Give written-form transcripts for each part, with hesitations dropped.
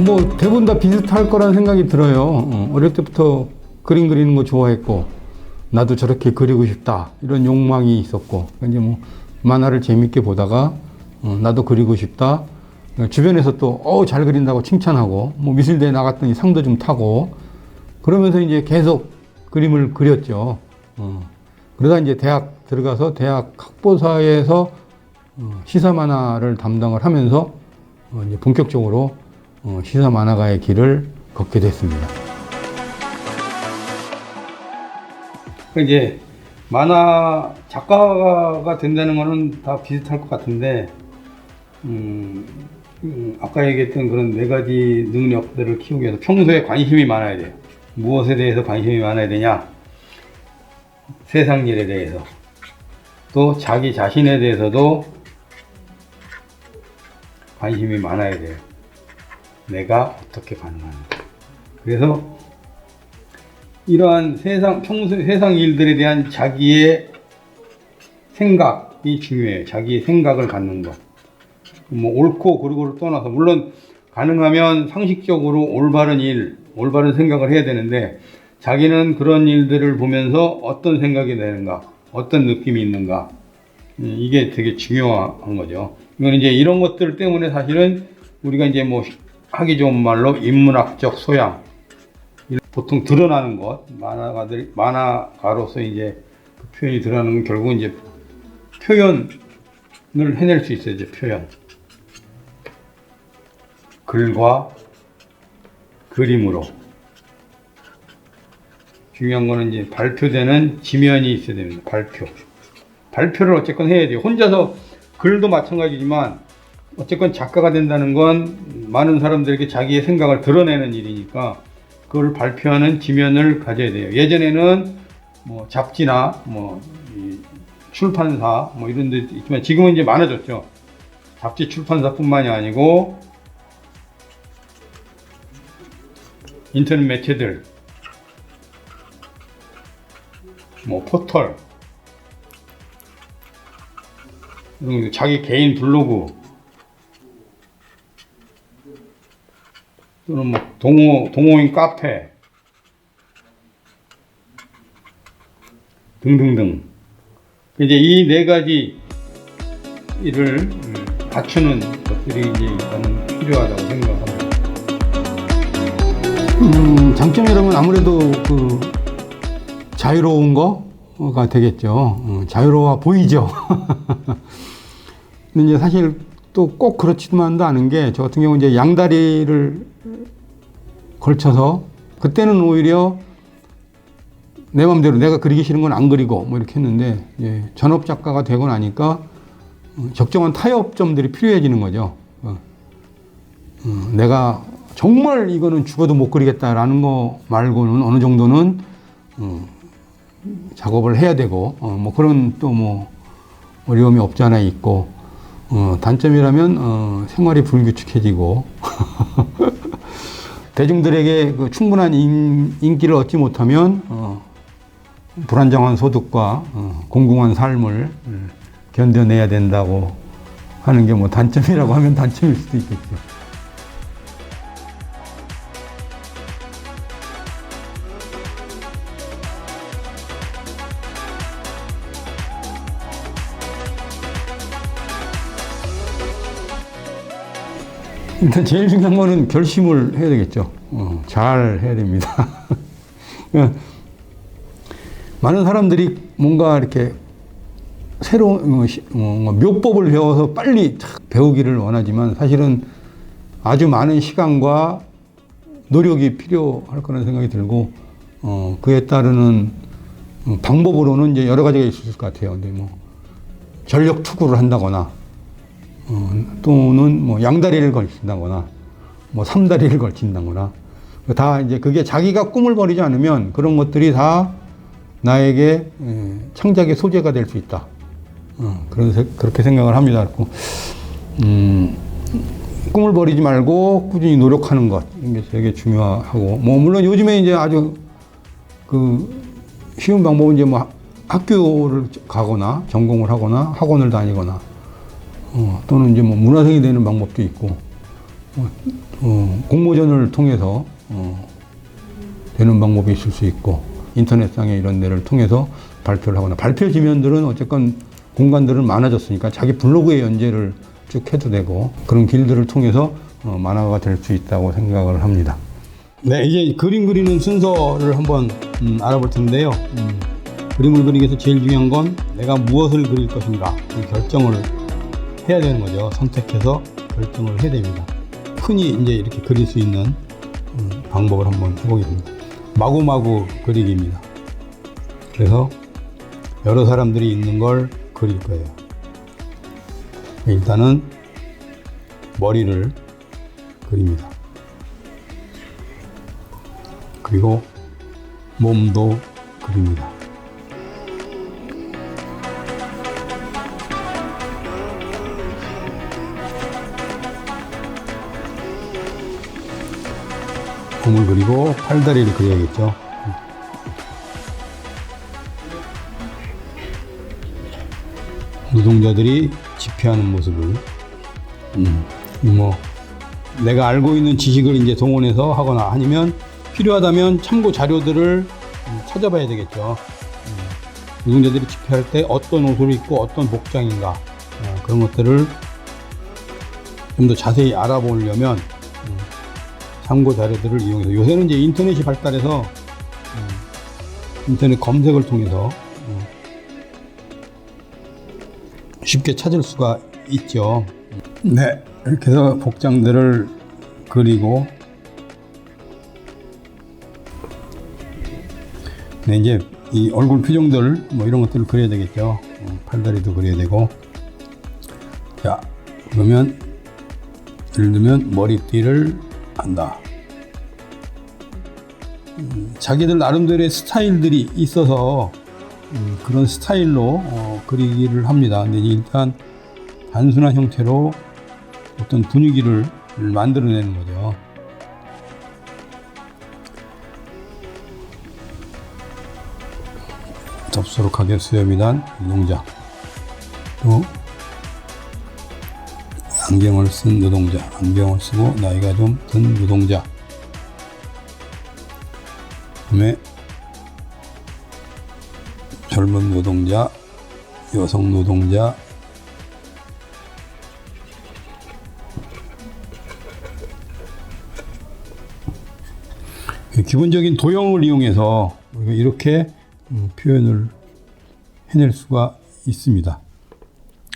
뭐 대부분 다 비슷할 거라는 생각이 들어요. 어릴 때부터 그림 그리는 거 좋아했고 나도 저렇게 그리고 싶다 이런 욕망이 있었고 이제 뭐 만화를 재밌게 보다가 나도 그리고 싶다. 주변에서 또 잘 그린다고 칭찬하고 뭐 미술대회 나갔더니 상도 좀 타고 그러면서 이제 계속 그림을 그렸죠. 그러다 이제 대학 들어가서 대학 학보사에서 시사 만화를 담당을 하면서 이제 본격적으로 시사 만화가의 길을 걷게 됐습니다. 이제 만화 작가가 된다는 거는 다 비슷할 것 같은데, 아까 얘기했던 그런 네 가지 능력들을 키우기 위해서 평소에 관심이 많아야 돼요. 무엇에 대해서 관심이 많아야 되냐? 세상 일에 대해서. 또 자기 자신에 대해서도 관심이 많아야 돼요. 내가 어떻게 가능한가. 그래서 이러한 세상 일들에 대한 자기의 생각이 중요해요. 자기의 생각을 갖는 것. 뭐 옳고 그르고를 떠나서 물론 가능하면 상식적으로 올바른 생각을 해야 되는데 자기는 그런 일들을 보면서 어떤 생각이 되는가, 어떤 느낌이 있는가, 이게 되게 중요한 거죠. 이건 이제 이런 것들 때문에 사실은 우리가 이제 뭐 하기 좋은 말로 인문학적 소양, 보통 드러나는 것, 만화가로서 이제 그 표현이 드러나는 건 결국은 이제 표현을 해낼 수 있어요. 이제 표현. 글과 그림으로. 중요한 거는 이제 발표되는 지면이 있어야 됩니다. 발표를 어쨌건 해야 돼요. 혼자서 글도 마찬가지지만 어쨌건 작가가 된다는 건 많은 사람들에게 자기의 생각을 드러내는 일이니까 그걸 발표하는 지면을 가져야 돼요. 예전에는 뭐 잡지나 뭐 출판사 뭐 이런 데 있지만 지금은 이제 많아졌죠. 잡지 출판사뿐만이 아니고 인터넷 매체들, 뭐 포털, 자기 개인 블로그, 또는 뭐 동호인 카페 등등등. 이제 이 네 가지 일을 갖추는 것들이 이제 저는 필요하다고 생각합니다. 장점이라면 아무래도 그 자유로운 거가 되겠죠. 자유로워 보이죠. 근데 이제 사실 또 꼭 그렇지만도 않은 게 저 같은 경우 이제 양다리를 걸쳐서 그때는 오히려 내 마음대로 내가 그리기 싫은 건 안 그리고 뭐 이렇게 했는데 전업 작가가 되고 나니까 적정한 타협점들이 필요해지는 거죠. 내가 정말 이거는 죽어도 못 그리겠다라는 거 말고는 어느 정도는 작업을 해야 되고 뭐 그런 또 뭐 어려움이 없지 않아 있고 단점이라면 생활이 불규칙해지고 대중들에게 그 충분한 인기를 얻지 못하면 불안정한 소득과 공공한 삶을 견뎌내야 된다고 하는 게 뭐 단점이라고 하면 단점일 수도 있겠죠. 일단 제일 중요한 거는 결심을 해야 되겠죠. 잘 해야 됩니다. 많은 사람들이 뭔가 이렇게 새로운 묘법을 배워서 빨리 배우기를 원하지만 사실은 아주 많은 시간과 노력이 필요할 거라는 생각이 들고 그에 따르는 방법으로는 이제 여러 가지가 있을 것 같아요. 근데 뭐 전력 투구를 한다거나 또는 뭐 양다리를 걸친다거나 뭐 삼다리를 걸친다거나 다 이제 그게 자기가 꿈을 버리지 않으면 그런 것들이 다 나에게 창작의 소재가 될 수 있다. 그렇게 생각을 합니다. 꿈을 버리지 말고 꾸준히 노력하는 것 이게 되게 중요하고 뭐 물론 요즘에 이제 아주 그 쉬운 방법은 이제 뭐 학교를 가거나 전공을 하거나 학원을 다니거나 또는 이제 뭐 문화생이 되는 방법도 있고 공모전을 통해서 되는 방법이 있을 수 있고, 인터넷상의 이런 데를 통해서 발표를 하거나, 발표 지면들은 어쨌건 공간들은 많아졌으니까 자기 블로그에 연재를 쭉 해도 되고, 그런 길들을 통해서 만화가 될 수 있다고 생각을 합니다. 네, 이제 그림 그리는 순서를 한번 알아볼 텐데요. 그림을 그리기 위해서 제일 중요한 건 내가 무엇을 그릴 것인가, 그 결정을 해야 되는 거죠. 선택해서 결정을 해야 됩니다. 흔히 이제 이렇게 그릴 수 있는 방법을 한번 해보겠습니다. 마구마구 그리기입니다. 그래서 여러 사람들이 있는 걸 그릴 거예요. 일단은 머리를 그립니다. 그리고 몸도 그립니다. 몸을 그리고 팔다리를 그려야겠죠. 노동자들이 집회하는 모습을, 내가 알고 있는 지식을 이제 동원해서 하거나, 아니면 필요하다면 참고 자료들을 찾아봐야 되겠죠. 노동자들이 집회할 때 어떤 옷을 입고 어떤 복장인가, 그런 것들을 좀 더 자세히 알아보려면 참고 자료들을 이용해서, 요새는 이제 인터넷이 발달해서 인터넷 검색을 통해서 쉽게 찾을 수가 있죠. 네, 이렇게 해서 복장들을 그리고, 네, 이제 이 얼굴 표정들 뭐 이런 것들을 그려야 되겠죠. 팔다리도 그려야 되고. 자, 그러면 예를 들면 머리띠를 한다. 자기들 나름대로의 스타일들이 있어서 그런 스타일로 그리기를 합니다. 근데 일단 단순한 형태로 어떤 분위기를 만들어내는 거죠. 덥수룩하게 수염이 난 노동자, 또 안경을 쓴 노동자, 안경을 쓰고 나이가 좀 든 노동자, 그다음에 젊은 노동자, 여성 노동자, 기본적인 도형을 이용해서 우리가 이렇게 표현을 해낼 수가 있습니다.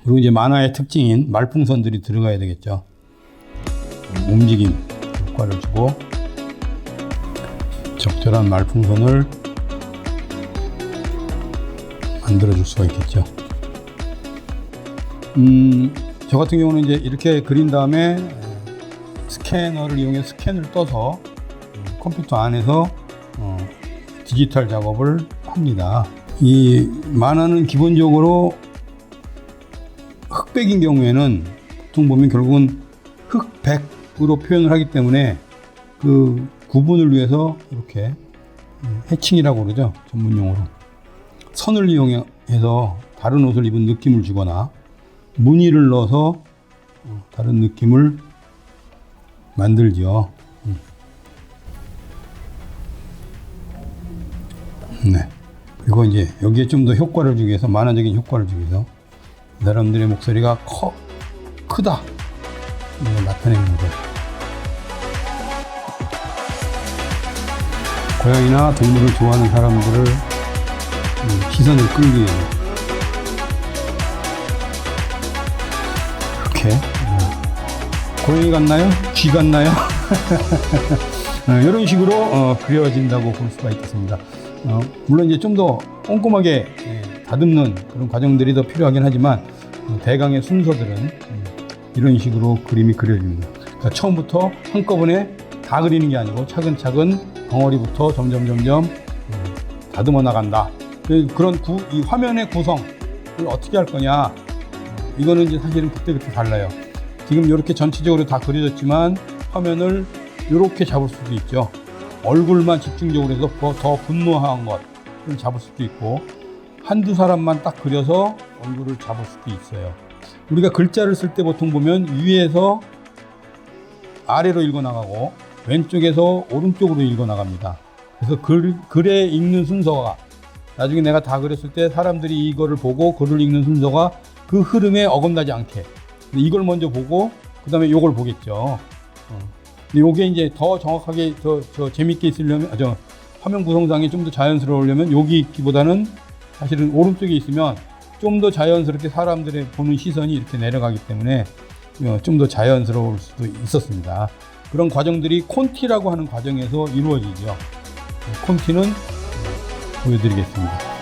그리고 이제 만화의 특징인 말풍선들이 들어가야 되겠죠. 움직임 효과를 주고 적절한 말풍선을 만들어줄 수가 있겠죠. 저 같은 경우는 이제 이렇게 그린 다음에 스캐너를 이용해 스캔을 떠서 컴퓨터 안에서 디지털 작업을 합니다. 이 만화는 기본적으로 흑백인 경우에는 보통 보면 결국은 흑백으로 표현을 하기 때문에 그 구분을 위해서 이렇게 해칭이라고 그러죠. 전문 용어로. 선을 이용해서 다른 옷을 입은 느낌을 주거나 무늬를 넣어서 다른 느낌을 만들죠. 네. 그리고 이제 여기에 좀 더 효과를 주기 위해서, 만화적인 효과를 주기 위해서 사람들의 목소리가 크다 이걸 나타내는 거죠. 고양이나 동물을 좋아하는 사람들을 시선을 끌기 위해서 이렇게 고양이 같나요? 쥐 같나요? 이런 식으로 그려진다고 볼 수가 있겠습니다. 물론 이제 좀 더 꼼꼼하게 다듬는 그런 과정들이 더 필요하긴 하지만 대강의 순서들은 이런 식으로 그림이 그려집니다. 그러니까 처음부터 한꺼번에 다 그리는 게 아니고 차근차근 덩어리부터 점점 다듬어 나간다. 그런 이 화면의 구성을 어떻게 할 거냐, 이거는 이제 사실은 그때그때 달라요. 지금 이렇게 전체적으로 다 그려졌지만 화면을 이렇게 잡을 수도 있죠. 얼굴만 집중적으로 해서 더 분노한 것을 잡을 수도 있고, 한두 사람만 딱 그려서 얼굴을 잡을 수도 있어요. 우리가 글자를 쓸 때 보통 보면 위에서 아래로 읽어 나가고 왼쪽에서 오른쪽으로 읽어 나갑니다. 그래서 글에 읽는 순서가 나중에 내가 다 그렸을 때 사람들이 이거를 보고 글을 읽는 순서가 그 흐름에 어긋나지 않게 이걸 먼저 보고 그 다음에 요걸 보겠죠. 근데 요게 이제 더 정확하게 더 재밌게 있으려면 화면 구성상이 좀 더 자연스러우려면 여기 있기보다는 사실은 오른쪽에 있으면 좀 더 자연스럽게 사람들의 보는 시선이 이렇게 내려가기 때문에 좀 더 자연스러울 수도 있었습니다. 그런 과정들이 콘티라고 하는 과정에서 이루어지죠. 콘티는 보여드리겠습니다.